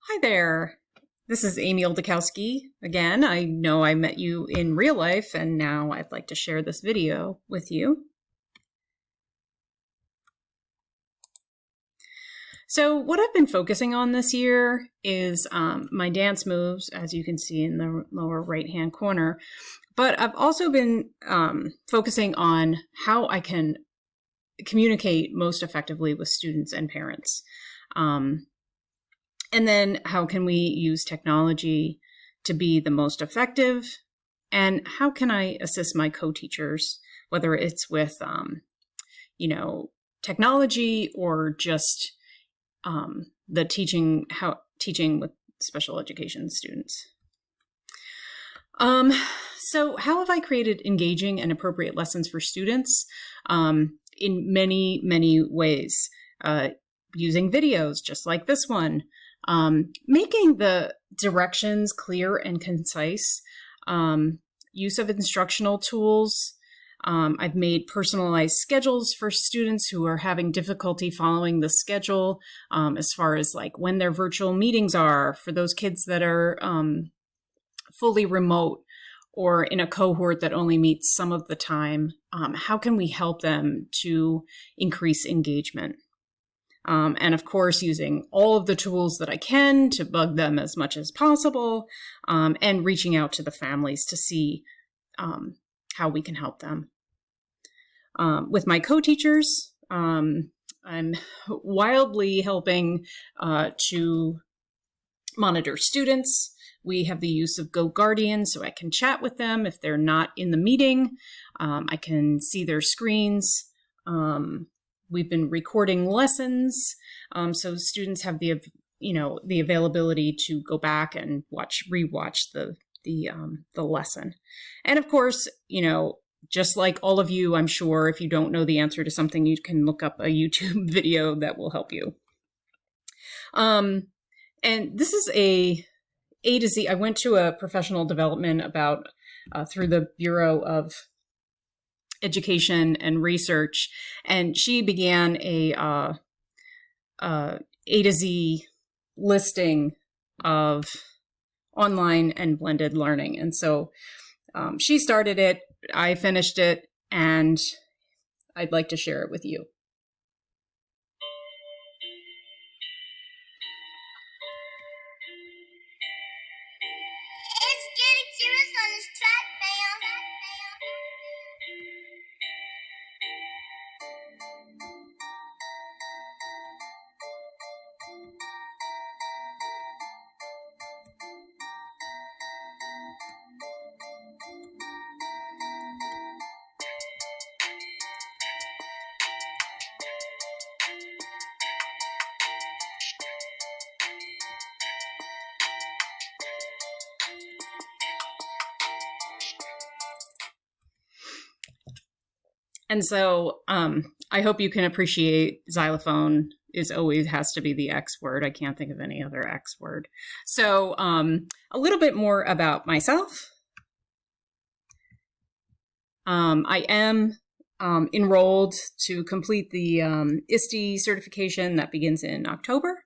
Hi there. This is Amy Oldakowski again. I know I met you in real life, and now I'd like to share this video with you. So what I've been focusing on this year is my dance moves, as you can see in the lower right-hand corner. But I've also been focusing on how I can communicate most effectively with students and parents. And then how can we use technology to be the most effective? And how can I assist my co-teachers, whether it's with, technology or just the teaching with special education students. So how have I created engaging and appropriate lessons for students? In many, many ways. Using videos just like this one. Making the directions clear and concise, use of instructional tools. I've made personalized schedules for students who are having difficulty following the schedule, as far as like when their virtual meetings are for those kids that are fully remote or in a cohort that only meets some of the time. How can we help them to increase engagement? And of course, using all of the tools that I can to bug them as much as possible, and reaching out to the families to see how we can help them. With my co-teachers, I'm wildly helping to monitor students. We have the use of GoGuardian, so I can chat with them if they're not in the meeting. I can see their screens. We've been recording lessons, so students have the availability to go back and rewatch the lesson. And of course, just like all of you, I'm sure if you don't know the answer to something, you can look up a YouTube video that will help you. And this is A to Z. I went to a professional development through the Bureau of Education and Research, and she began a to Z listing of online and blended learning. And so she started it, I finished it, and I'd like to share it with you. It's getting serious on this track, fam. And so I hope you can appreciate xylophone always has to be the X word. I can't think of any other X word. So a little bit more about myself. I am enrolled to complete the ISTE certification that begins in October.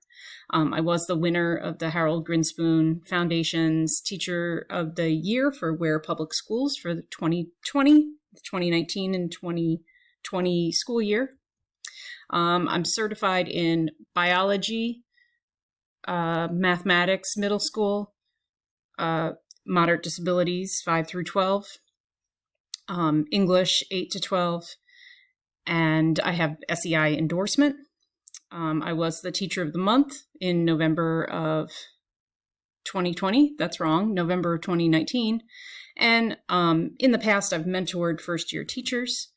I was the winner of the Harold Grinspoon Foundation's Teacher of the Year for Ware Public Schools for the 2019 and 2020 school year. I'm certified in biology, mathematics, middle school, moderate disabilities, 5 through 12, English, 8 to 12, and I have SEI endorsement. I was the Teacher of the Month in November of 2020. That's wrong, November of 2019. And in the past, I've mentored first-year teachers.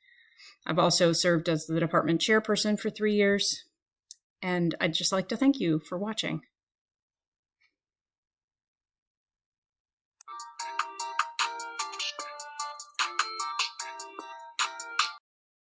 I've also served as the department chairperson for 3 years. And I'd just like to thank you for watching.